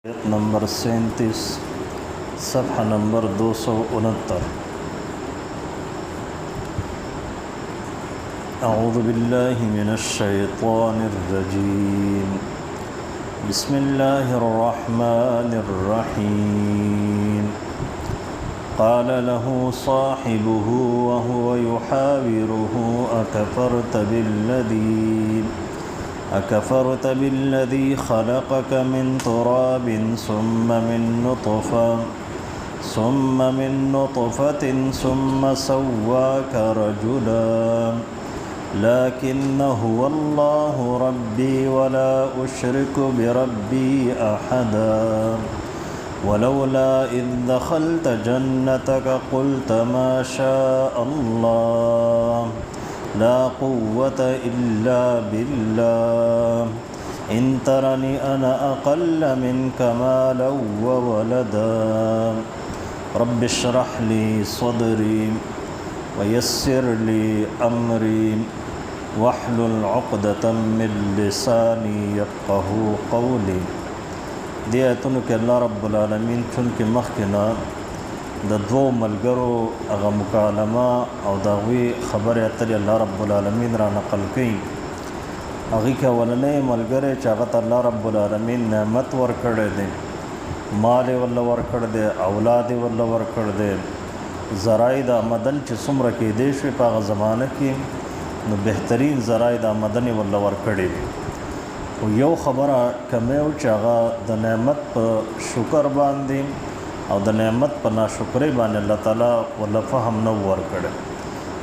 नंबर 37 सफ़ा नंबर 269 अऊज़ु बिल्लाहि मिनश्शैतानिर्रजीम बिस्मिल्लाहिर्रहमानिर्रहीम क़ाल लहू साहिबुहु वहुव युहाविरुहु अकफ़रत बिल्लज़ी ख़लक़क मिन तुराबिन सुम्म मिन नुतफ़तिन सुम्म सव्वाक रजुला लकिन्न हुवल्लाहु रब्बी वला उश्रिकु बिरब्बी अहदा वलौला इज़ दख़ल्त जन्नतक क़ुल्त मा शाअ अल्लाह ला क़ुव्वत इल्ला बिल्लाह इन तरनी अना अक़ल्ल मिनक मालन व वलदा रब्बि इश्रह ली सदरी व यस्सिर ली अमरी वहलुल उक़दतम मिन लिसानी यफ़क़हू क़ौली। दे आयतों के अल्लाह रब्बुल आलमीन चूँकि मख़किना द दो मलगरो अगा मुकालमा और दावी खबर अतरी अल्लाह रब्बुल आलमीन रा नक़ल कई अगी के वलने मलगरे चागत अल्लाह रब्बुल आलमीन नेमत वर्कड़ दे माल वल्ल वर्कड़ दे औलाद वल्ल वर्कड़ दे ज़राइद आमदन च सुमर के देश पाग ज़माने की न बेहतरीन ज़राइद आमदन वल्ल वर्कड़े वो यो खबर कमेव चागा द नेमत पर शुक्र बांधी और द नेमत पर नाशुक्रे बाने अल्लाह ताला वल्ला फ़हम न वर्कड़े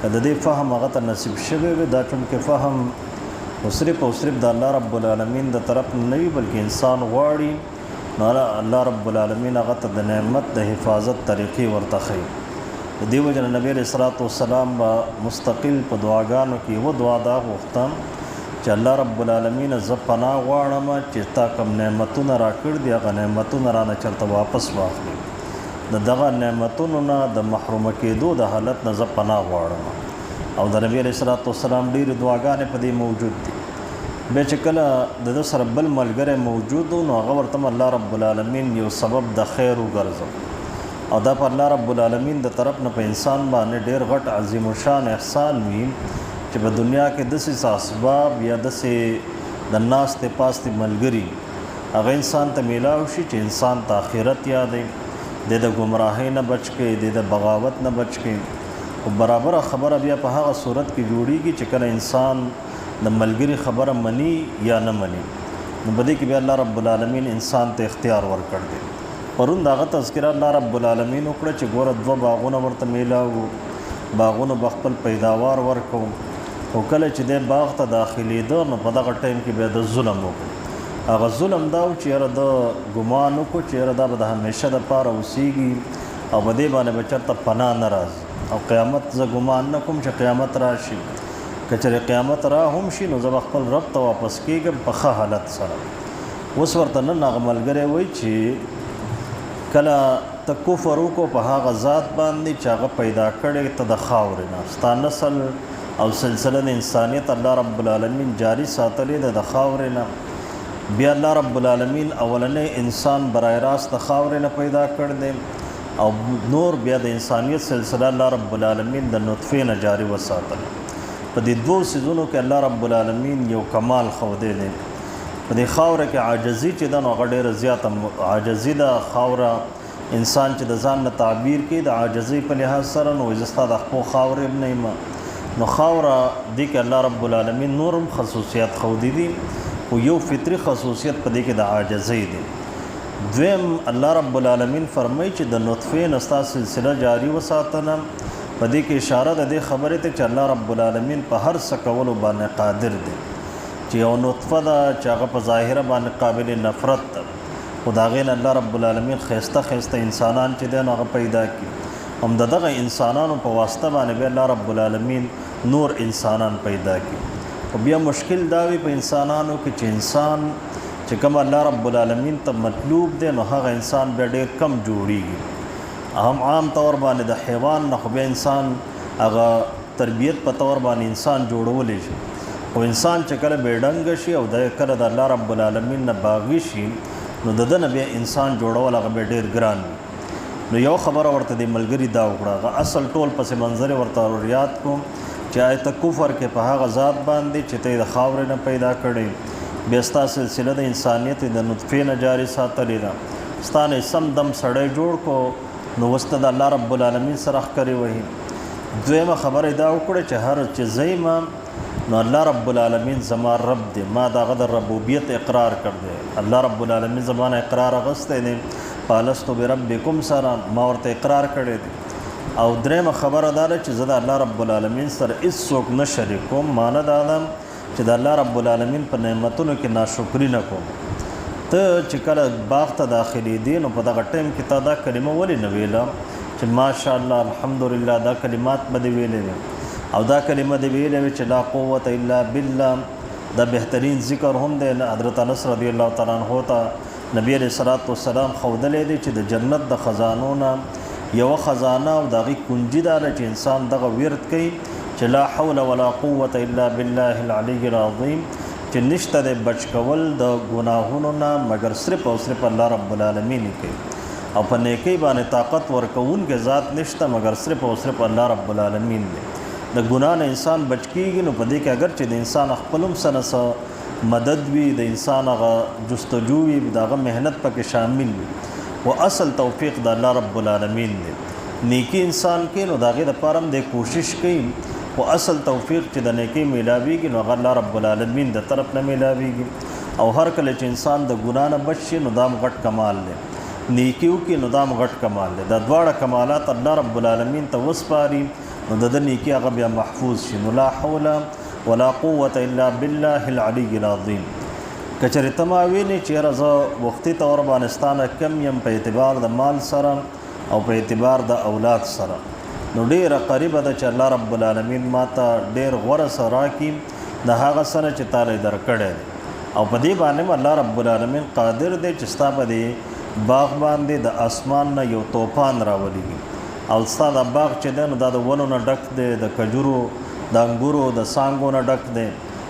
कदे फ़हम अगत नसीब शबे वे दा चूँकि फ़हम सिर्फ़ द अल्लाह रब्बुल आलमीन द तरफ नहीं बल्कि इंसान वाड़ी नाला अल्लाह रब्बुल आलमीन अगत द नेमत द हिफाजत तरीक़ी वर्तख़ी दी वजह नबी अलैहिस्सलातु वस्सलाम बा मुस्तकिल प दुआगानों की वो दुआ दा वक्तम च अल्लाह रब्बुल आलमीन ज़ पनाह वाड़मा चिता कम नेमतुन राकड़ दिया ग नेमतुन राना चलता वापस वाखली द दगा नेमतुन ना द महरूम के दो द हालत न ज़ पनाह वाड़मा और द नबी अलैहिस्सलातु वस्सलाम ढेर दुआगाने पदी मौजूद थी बेचकला द सरबल मलगरे मौजूद न अगवरतम अल्लाह रब्बुल आलमीन यो सबब द खैर गर्ज़ और द अल्लाह रब्बुल आलमीन द तरफ न पे इंसान बाने ढेर घट अज़ीम शान एहसान हुई कि ब दुनिया के दस असबाब या दस दन्नास ते पास ते मलगरी अगर इंसान त मिलावशी च इंसान त आखिरत याद है दे द गुमराही न बच के दे द बगावत न बच के बराबर खबर अब या पहा सूरत की जोड़ी की चिकन इंसान न मलगरी खबर मनी या न मनी बदी कि अल्लाह रब्बुल आलमीन इंसान ते इख्तियार वर कर दे परुन दागत तज़किरा अल्लाह रब्बुल आलमीन उकड़े च गोर दो बागुन वर्त मिलाओ बागुन बखपल पैदावार वर्को वो कल चे बाग त दाखिली दो न पता टाइम की बेद जुल्म हो अगर जुल्म दाव चेहरा द गुमानों को चेहरा दा बदा हमेशा द पारा उसीगी और बदे बाने बचर तब पना नाराज और क़यामत ज गुमान न कुम च क़यामत राशि कचरे क़यामत रा हमशी न जब अखपल रब तो वापस की के पखा हालत सर उस वर्त न नागमल गरे वही ची कला तक्को फ़रू को पहा गज़ात बांधी चाग पैदा करे तदखावर ना स्ता नस्ल और सिलसिला इंसानियत अल्लाह रब्बुल आलमीन जारी सातले द खावरना बिया अल्लाह रब्बुल आलमीन अवलने इंसान बराह रास्त खावरना पैदा कर दे और नूर बिया द इंसानियत सिलसिला अल्लाह रब्बुल आलमीन द नुतफ़े न जारी व सातल पदी दो सीज़नों के अल्लाह रब्बुल आलमीन यो कमाल खव दे दे पदी खावर के आजज़ी चिदन अगड़े रज़ियात आजज़ी द खावरा इंसान च द जान न ताबीर की द आजज़ी पर लिहाज सरन व इज़्ता द खो खावर इब्न इमा नखावरा दी के अल्लाह रब्बुल आलमीन नूरम खसूसियात खौदी दी वो यो फ़ितरी खसूसियत पदी के द आजज़ी दी द्वेम अल्लाह रब्बुल आलमीन फरमाई च द नुतफ़े नस्ता सिलसिला जारी व सातना पदी के इशारा दे खबर थे च अल्लाह रब्बुल आलमीन पर हर सकवल बाने कादिर दे च यो नुतफ़ा दा चागा पर ज़ाहिर बाने काबिल नफ़रत खुदागे अल्लाह रब्बुल आलमीन खस्ता खस्ता इंसानान च दे न पैदा की हम ददग इंसानों पर वास्ता बाने बे अल्लाह रब्बुल आलमीन नूर इंसानान पैदा की और बिया मुश्किल दावी पे इंसानों के च इंसान चिकम अल्लाह रब्बुल आलमीन तब मतलूब दे न हग इंसान बे डेर कम जोड़ीगी हम आम तौर बाने द हैवान नखबे इंसान अगर तरबियत पर तौर बाने इंसान जोड़वले वो इंसान चकल बेडंग शी और दकल अल्लाह रब्बुल आलमीन न बागी शी نو د ده نه بیا انسان جوړول هغه بیا ډېر ګران وي. نو یو خبره ورته د ملګري دا وکړه، هغه اصل ټول پس منظر ورته یاد کوم چې آیت کفر کې په هغه ذات باندې چې ته د خاورې نه پیدا کړی، بیا ستا سلسله د انسانیت د نطفې نه جاري ساتلې ده، ستا نه سم دم سړی جوړ کو، نو وسته د الله رب العالمین سره ښکرې وهي. دویمه خبره دا وکړه چې هر چې زیمه نو الله رب العالمین زما رب دی، ما د هغه د ربوبیت اقرار کړ دی، الله رب العالمین زما نه اقرار اخیستی دی، فالستو بربکم سره ما ورته اقرار کړی دی. او درېیمه خبره دا ده چې زه د الله رب العالمین سره هېڅوک نه شریک کوم، معنه دا ده چې د الله رب العالمین په نعمتونو کې ناشکري نه کوم. ته چې کله باغ ته داخلېدې نو په دغه ټایم کې تا دا کلمه ولې نه ویله چې ماشاءالله الحمدلله، دا کلمات به دې ویلې وې او دا کلمه دې ویلې وې چې لا قوت الا بالله، دا بهترین ذکر هم دی. حضرت انس رضی الله تعالی عنہ ته نبی علیہ الصلوۃ والسلام ښودلی دی چې د جنت د خزانو نه یوه خزانه او د هغې کنجي دا ده چې انسان دغه ورد کوي چې لا حول ولا قوت الا بالله العلی العظیم، چې نشته د بچ کول د ګناهونو نه مګر صرف او صرف الله رب العالمین کوي، او په نیکۍ باندې طاقت ورکوونکی ذات نشته مګر صرف او صرف الله رب العالمین دی. د ګناه نه انسان بچ کېږي، نو په دې کې اگر چې د انسان خپل هم څه نه څه مدد وي، د انسان هغه جستجو وي، د هغه محنت پکې شامل وي، و اصل توفیق د الله رب العالمین دی. نیکی انسان کې نو د هغې دپاره هم دی کوشش کوي، و اصل توفیق چې د نیکۍ میلاویږي نو هغه الله رب العالمین د طرف نه میلاویږي. او هر کله چې انسان د ګناه نه بچ شي نو دا هم غټ کمال دی، نیکي وکړي نو دا هم غټ کمال دی. دا دواړه کمالات الله رب العالمین ته وسپاري نو د ده نیکي هغه بیا محفوظ شي. نو لا حول ولا قوت الا بالله العلی العظیم. که چېرې ته ما وینې چې یاره زه وختي طور باندې ستا نه کم یم په اعتبار د مال سره او په اعتبار د اولاد سره، نو ډېره قریبه ده چې الله رب العالمین ما ته ډېر غوره څه راکړي د هغه څه نه چې تا له یې درکړی دی. او په دې باندې هم الله رب العالمین قادر دی چې ستا په دې باغ باندې د اسمان نه یو طوفان راولېږي، او ستا دا باغ چې دی نو دا د ونو نه ډک دی، د کجورو د انګورو د څانګو نه ډک دی،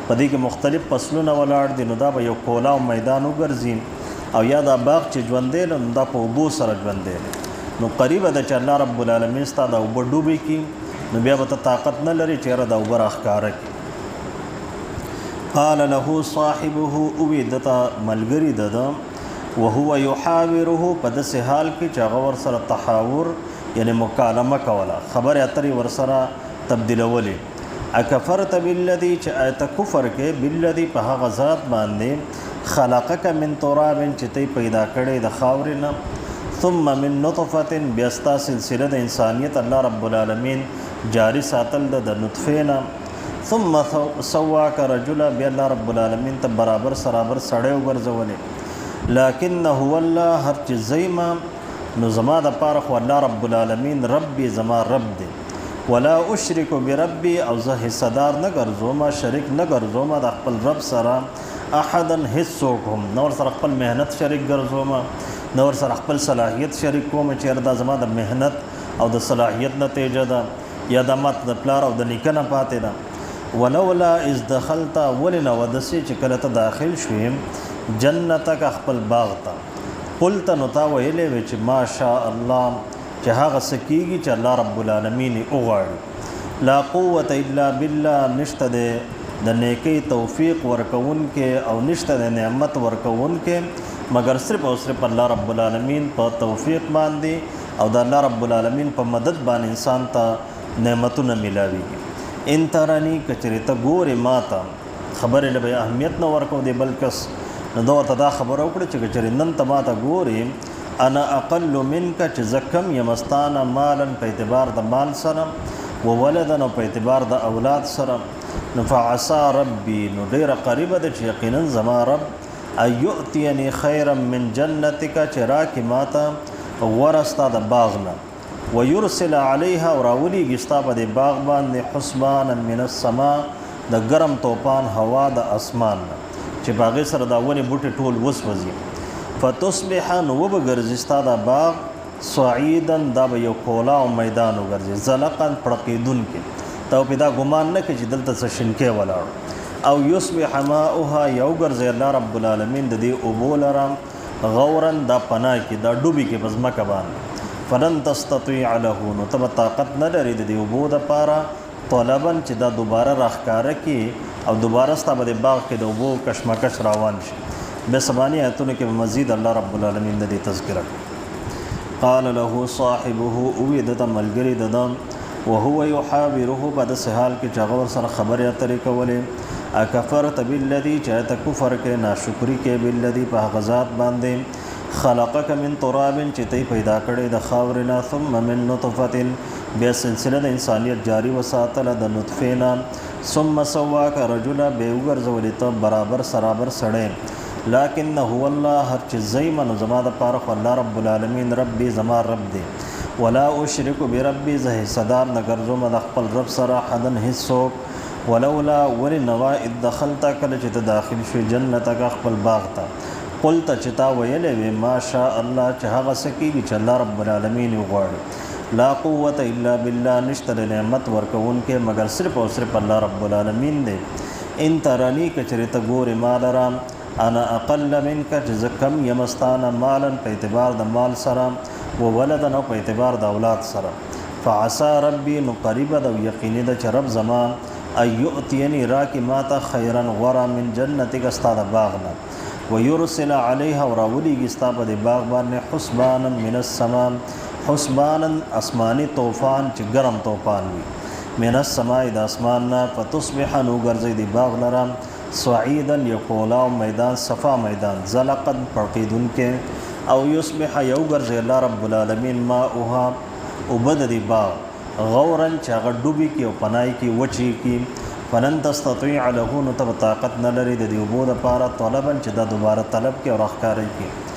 په دې کې مختلف فصلونه ولاړ دي، نو دا به یو کولا او میدان وګرځي، او یا دا باغ چې ژوندی دی نو دا په اوبو سره ژوندی دی. نو قریبه ده چې الله رب العالمین ستا دا اوبه ډوبې کړي، نو بیا به ته طاقت نه لرې چې یاره دا اوبه راښکاره کړي. قال له صاحبه، اوی دته ملګري د ده، وهو یحاوره، په داسې حال کې چې هغه ورسره تحاور یعنی مکالمه کوله، خبرې اترې ورسره تبدیلولې. اکفرت بالذي، چې آیت کفر کې بالذي په هغه ذات باندې خلقک من تراب چې تی پیدا کړی د خاورې نه، ثم من نطفه، بیا ستا سلسله د انسانیت الله رب العالمین جاری ساتل د نطفې نه، ثم سواک رجلا، بیا الله رب العالمین ته برابر سرابر سړی وګرځولې. لکن هو الله، هر چې زیما نو زما د پاره خو الله رب العالمین ربي زما رب دی، ولا اشرک بربي، او زه حصدار نه ګرځوم، شریک نه ګرځوم د خپل رب سره احدا هیڅوک هم، نه ورسره خپل محنت شریک ګرځوم، نه ورسره خپل صلاحیت شریک کوم چې دا زما د محنت او د صلاحیت نتیجه ده، یا د مات د پلار او د نیکه نه پاتې ده. ولولا اذ دخلت، ولې نه ودسې چې کله ته داخل شوې جنتک خپل باغ ته، قلت نو تا ویلې وې چې ماشاء الله، چې هغه څه کېږي چې الله رب العالمین یې وغواړي. لا قوت الا بالله، نشته د نیکۍ توفیق ورکوونکې او نشته د نعمت ورکوونکې مگر صرف او صرف الله رب العالمین په توفیق باندې او د الله رب العالمین په مدد باندې انسان ته نعمتونه میلاویږي. ان ترانی، که چېرې ته ګورې ما ته، خبرې له به اهمیت نه ورکو دی بل کس، نو ده ورته دا خبره وکړه چې که چېرې نن ته ما ته ګورې انا اقل منک، چې زه کم یم ستانه مالا په اعتبار د مال سره، و ولدن او په اعتبار د اولاد سره، نو فعسى ربي، نو ډېره قریبه ده چې یقینا زما رب ان یؤتیني خیرا من جنتک، چې راکړي ما ته غوره ستا د باغ نه، ویرسل علیها، او راولیږي ستا په دې باغ باندې حسبانا من السما، د ګرم طوفان هوا د اسمان نه، چې په هغې سره دا ونې بوټې ټول وسوځي. فتصبح، نو وبګرځي ستا دا باغ صعیدا، دا به یو کولا او میدان وګرځي، زلقا پړقېدونکې، ته په دا ګمان نه کوي چې دلته څه شینکۍ ولاړ، او یصبح ماؤها، یا وګرځي الله رب العالمین د دې اوبو لره غورا دا پناه کې دا ډوبي کې په ځمکه باندې فلن تستطيع له نو ته به طاقت نه لرې د دې اوبو دپاره طلبا چې دا دوباره راښکاره کړي او دوباره ستا به د باغ کې د اوبو کشمکش روان شي. بیا سباني آیتونو کې به مزید الله رب العالمین د دې تذکره کوي. قال له صاحبه اوی د ته ملګري د ده وهو يحاوره په داسې حال کې چې هغه ورسره خبرې اترې کولې اکفرت بالذي چې ته کفر کې ناشکري کې بالذي په هغه ذات باندې خلقک من تراب چې ته پیدا کړې د خاورې نه ثم من نطفة بیا سلسله د انسانیت جاری وساتله د نطفې نه ثم سواک رجلا بیا وګرځولې ته برابر سرابر سړی لکن هو الله هر چې زیمن زما دپاره خو الله رب العالمین ربي زما رب دی ولا اشرک بربی زه حصدار نه ګرځوم د خپل رب سره حدن هیڅوک ولولا ولنوا اذ دخلت کله چې ته داخل شوې جنتک خپل باغ ته قلت چې تا ویلې وې ما شاء الله چې هغه څه کېږي چې الله رب العالمین وغواړي لا قوة الا بالله نشته د نعمت ورکوونکی مگر صرف او صرف الله رب العالمین دی. ان ترانی که چېرې ته ګورې ما لره انا اقل منک چې زه کم یم ستانه مالا په اعتبار د مال سره وولدا نو په اعتبار د اولاد سره فعسى ربي نو قریبه د یقیني د چې رب زما ایؤتینی راکی ماته خیرا غورا من جنتک ستا د باغ نه ویرسل علیها وراولیږي ستا په د باغ باندې حسبانا من السماء حسبانا اسمانی طوفان چې ګرم طوفان وي من السماء د اسمان نه فتصبح نو ګرځي د باغ لره صعیدا یقولا میدان صفا میدان زلقا پړقیدونکې او یصبح یو ګرځي الله رب العالمین ماؤها اوبه د باغ غورا چې هغه ډوبي کې او پنای کې وچی کې فلن تستطيع له نو ته طاقت نه لري د دې اوبو دپاره طلبا چې دا دوباره طلب کې او راښکاره کې